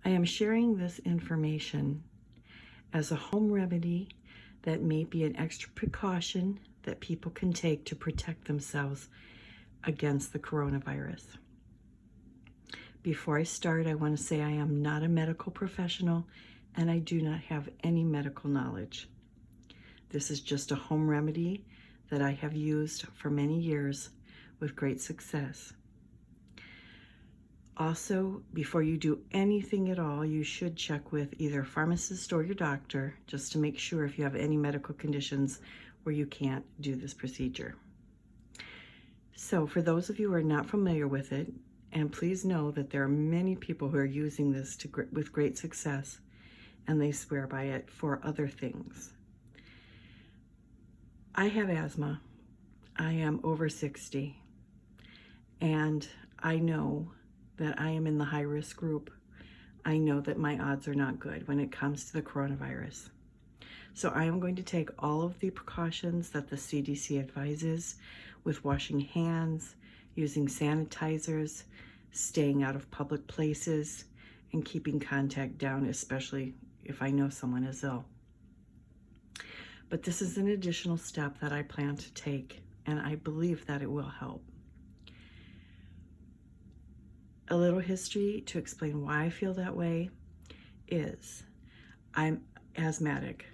I am sharing this information as a home remedy that may be an extra precaution that people can take to protect themselves against the coronavirus. Before I start, I want to say I am not a medical professional and I do not have any medical knowledge. This is just a home remedy that I have used for many years with great success. Also, before you do anything at all, you should check with either a pharmacist or your doctor just to make sure if you have any medical conditions where you can't do this procedure. So for those of you who are not familiar with it, and please know that there are many people who are using this with great success, and they swear by it for other things. I have asthma. I am over 60, and I know that I am in the high-risk group. I know that my odds are not good when it comes to the coronavirus. So I am going to take all of the precautions that the CDC advises with washing hands, using sanitizers, staying out of public places, and keeping contact down, especially if I know someone is ill. But this is an additional step that I plan to take, and I believe that it will help. A little history to explain why I feel that way is I'm asthmatic,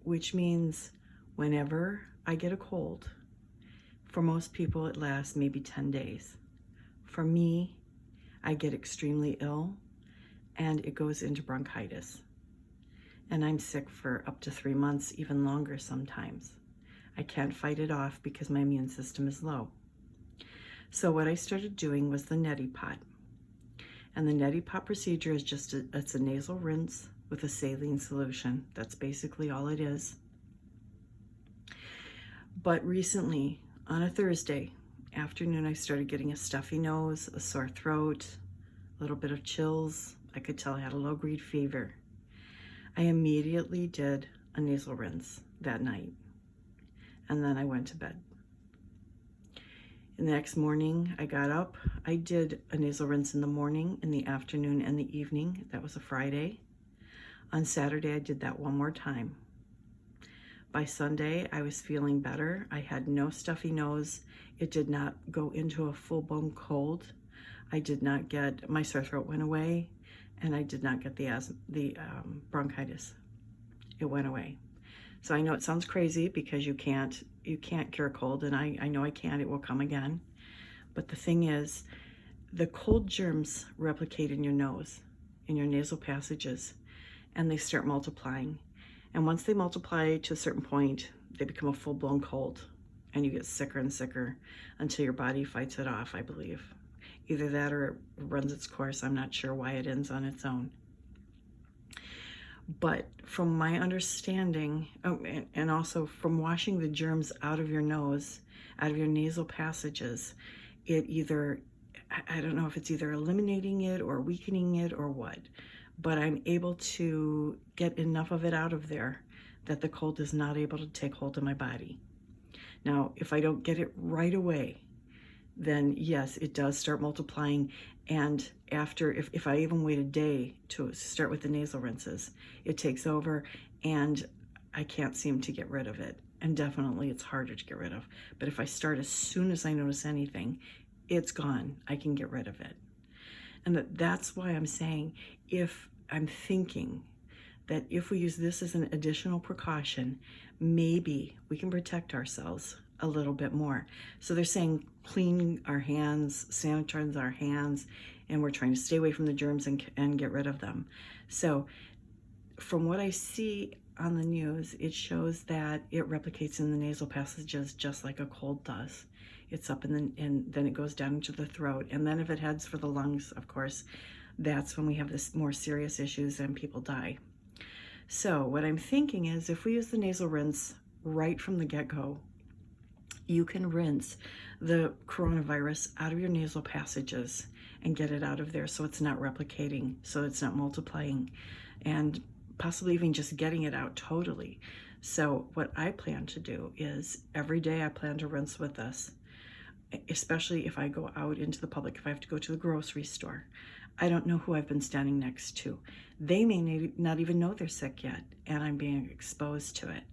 which means whenever I get a cold, for most people it lasts maybe 10 days. For me, I get extremely ill and it goes into bronchitis. And I'm sick for up to 3 months, even longer sometimes. I can't fight it off because my immune system is low. So what I started doing was the neti pot. And the neti pot procedure is it's a nasal rinse with a saline solution. That's basically all it is. But recently, on a Thursday afternoon, I started getting a stuffy nose, a sore throat, a little bit of chills. I could tell I had a low-grade fever. I immediately did a nasal rinse that night, and then I went to bed. The next morning, I got up. I did a nasal rinse in the morning, in the afternoon, and the evening. That was a Friday. On Saturday, I did that one more time. By Sunday, I was feeling better. I had no stuffy nose. It did not go into a full-blown cold. I did not get, my sore throat went away, and I did not get the bronchitis. It went away. So I know it sounds crazy because you can't cure a cold, and I know I can't, it will come again. But the thing is, the cold germs replicate in your nose, in your nasal passages, and they start multiplying. And once they multiply to a certain point, they become a full-blown cold, and you get sicker and sicker until your body fights it off, I believe. Either that or it runs its course. I'm not sure why it ends on its own. But from my understanding, and also from washing the germs out of your nose, out of your nasal passages, it either, I don't know if it's either eliminating it or weakening it or what, but I'm able to get enough of it out of there that the cold is not able to take hold of my body. Now, if I don't get it right away, then yes, it does start multiplying. And after, if I even wait a day to start with the nasal rinses, it takes over and I can't seem to get rid of it. And definitely it's harder to get rid of. But if I start as soon as I notice anything, it's gone. I can get rid of it. And that's why I'm saying, if I'm thinking that if we use this as an additional precaution, maybe we can protect ourselves a little bit more. So they're saying clean our hands, sanitize our hands, and we're trying to stay away from the germs and get rid of them. So from what I see on the news, it shows that it replicates in the nasal passages just like a cold does. It's up and then it goes down into the throat. And then if it heads for the lungs, of course, that's when we have this more serious issues and people die. So what I'm thinking is if we use the nasal rinse right from the get-go, you can rinse the coronavirus out of your nasal passages and get it out of there so it's not replicating, so it's not multiplying, and possibly even just getting it out totally. So what I plan to do is every day I plan to rinse with this, especially if I go out into the public, if I have to go to the grocery store. I don't know who I've been standing next to. They may not even know they're sick yet, and I'm being exposed to it.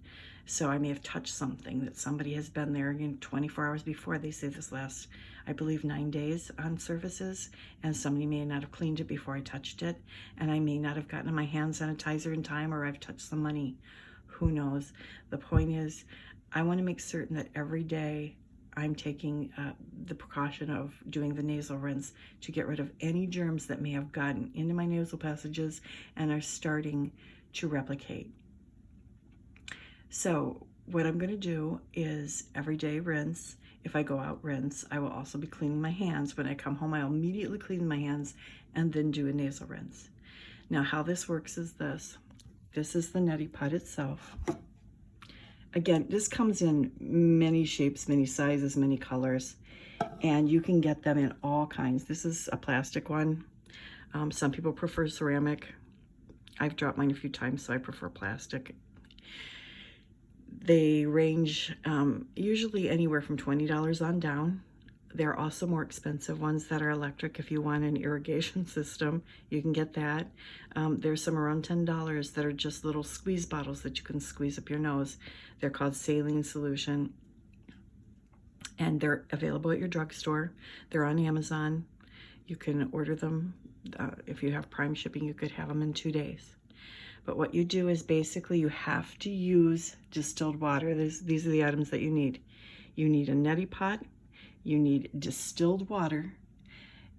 So I may have touched something that somebody has been there 24 hours before. They say this lasts, I believe, 9 days on surfaces, and somebody may not have cleaned it before I touched it, and I may not have gotten my hand sanitizer in time, or I've touched some money. Who knows? The point is, I want to make certain that every day I'm taking the precaution of doing the nasal rinse to get rid of any germs that may have gotten into my nasal passages and are starting to replicate. So what I'm going to do is every day rinse. If I go out, rinse. I will also be cleaning my hands. When I come home, I'll immediately clean my hands and then do a nasal rinse. Now, how this works is this. This is the neti pot itself. Again, this comes in many shapes, many sizes, many colors, and you can get them in all kinds. This is a plastic one. Some people prefer ceramic. I've dropped mine a few times, so I prefer plastic. They range usually anywhere from $20 on down. There are also more expensive ones that are electric. If you want an irrigation system, you can get that. There's some around $10 that are just little squeeze bottles that you can squeeze up your nose. They're called saline solution, and they're available at your drugstore. They're on Amazon. You can order them. If you have Prime shipping, you could have them in 2 days. But what you do is basically you have to use distilled water. These are the items that you need. You need a neti pot. You need distilled water.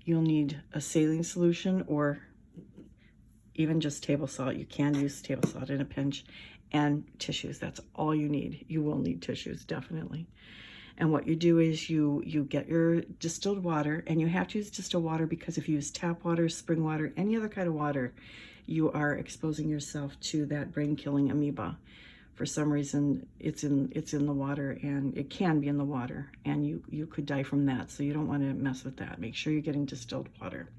You'll need a saline solution or even just table salt. You can use table salt in a pinch, and tissues. That's all you need. You will need tissues, definitely. And what you do is you get your distilled water, and you have to use distilled water because if you use tap water, spring water, any other kind of water, you are exposing yourself to that brain-killing amoeba. For some reason, it's in the water, and it can be in the water, and you could die from that. So you don't want to mess with that. Make sure you're getting distilled water.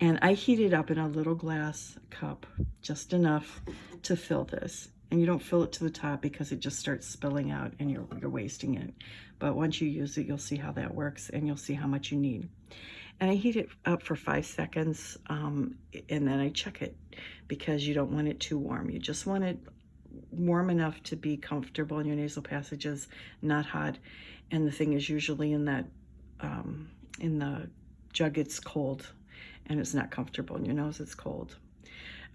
And I heat it up in a little glass cup, just enough to fill this. And you don't fill it to the top because it just starts spilling out and you're wasting it. But once you use it, you'll see how that works, and you'll see how much you need. And I heat it up for 5 seconds, and then I check it because you don't want it too warm. You just want it warm enough to be comfortable in your nasal passages, not hot. And the thing is, usually in that in the jug, it's cold, and it's not comfortable in your nose. It's cold.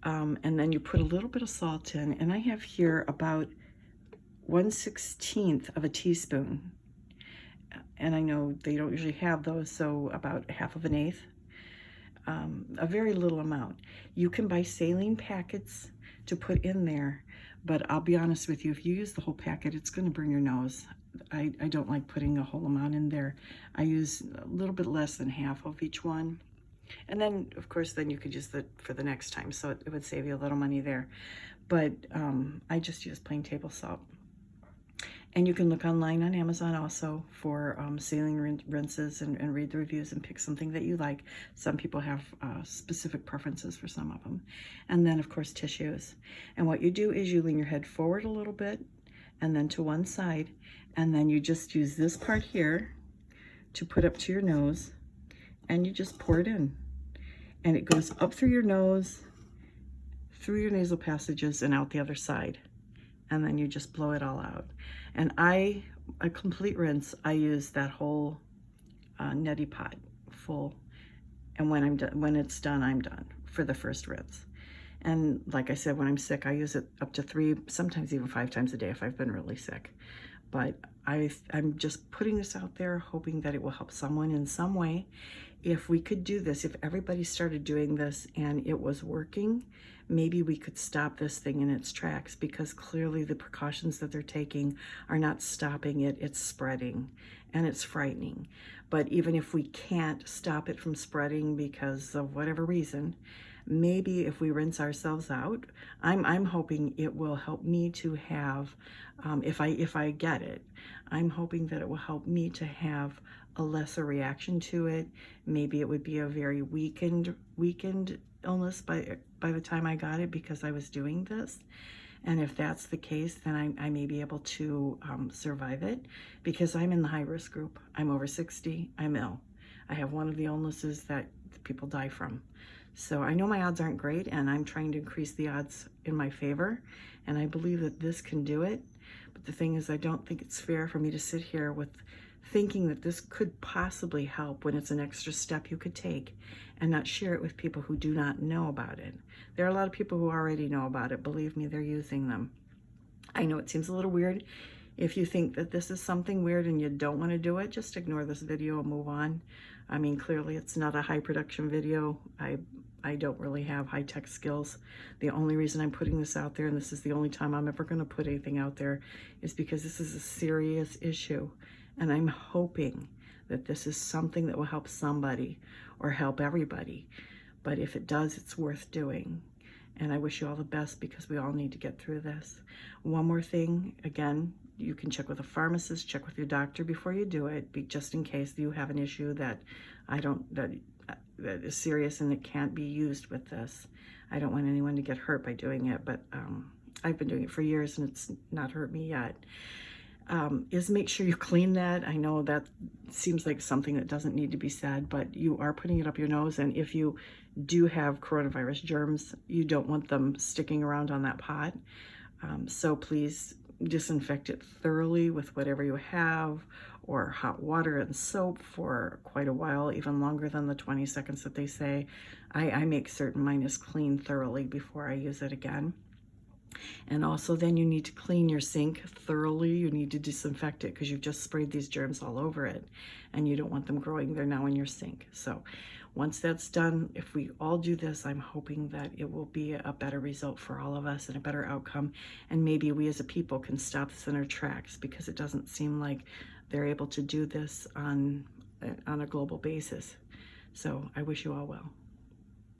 And then you put a little bit of salt in, and I have here about 1/16 of a teaspoon. And I know they don't usually have those, so about 1/2 a very little amount. You can buy saline packets to put in there, but I'll be honest with you, if you use the whole packet, it's going to burn your nose. I don't like putting a whole amount in there. I use a little bit less than half of each one. And then, of course, then you could use it for the next time, so it would save you a little money there. But I just use plain table salt. And you can look online on Amazon also for saline rinses and read the reviews and pick something that you like. Some people have specific preferences for some of them. And then, of course, tissues. And what you do is you lean your head forward a little bit and then to one side. And then you just use this part here to put up to your nose. And you just pour it in. And it goes up through your nose, through your nasal passages, and out the other side. And then you just blow it all out. And a complete rinse, I use that whole neti pot full. And when it's done, I'm done for the first rinse. And like I said, when I'm sick, I use it up to 3, sometimes even 5 times a day if I've been really sick. But I'm just putting this out there, hoping that it will help someone in some way. If we could do this, if everybody started doing this and it was working, maybe we could stop this thing in its tracks, because clearly the precautions that they're taking are not stopping it, it's spreading, and it's frightening. But even if we can't stop it from spreading because of whatever reason, maybe if we rinse ourselves out, I'm hoping it will help me to have, if I get it, I'm hoping that it will help me to have a lesser reaction to it. Maybe it would be a very weakened illness by the time I got it because I was doing this. And if that's the case, then I may be able to survive it, because I'm in the high risk group. I'm over 60, I'm ill. I have one of the illnesses that people die from. So I know my odds aren't great, and I'm trying to increase the odds in my favor, and I believe that this can do it. But the thing is, I don't think it's fair for me to sit here with thinking that this could possibly help when it's an extra step you could take and not share it with people who do not know about it. There are a lot of people who already know about it. Believe me, they're using them. I know it seems a little weird. If you think that this is something weird and you don't want to do it, just ignore this video and move on. I mean, clearly it's not a high production video. I don't really have high-tech skills. The only reason I'm putting this out there, and this is the only time I'm ever going to put anything out there, is because this is a serious issue. And I'm hoping that this is something that will help somebody or help everybody. But if it does, it's worth doing. And I wish you all the best, because we all need to get through this. One more thing, again, you can check with a pharmacist, check with your doctor before you do it, just in case you have an issue that is serious and it can't be used with this. I don't want anyone to get hurt by doing it, but I've been doing it for years and it's not hurt me yet. Is make sure you clean that. I know that seems like something that doesn't need to be said, but you are putting it up your nose, and if you do have coronavirus germs, you don't want them sticking around on that pot. So please disinfect it thoroughly with whatever you have, or hot water and soap for quite a while, even longer than the 20 seconds that they say. I make certain mine is cleaned thoroughly before I use it again. And also then you need to clean your sink thoroughly. You need to disinfect it because you've just sprayed these germs all over it and you don't want them growing there now in your sink. So once that's done, if we all do this, I'm hoping that it will be a better result for all of us and a better outcome. And maybe we as a people can stop this in our tracks, because it doesn't seem like they're able to do this on a global basis. So I wish you all well.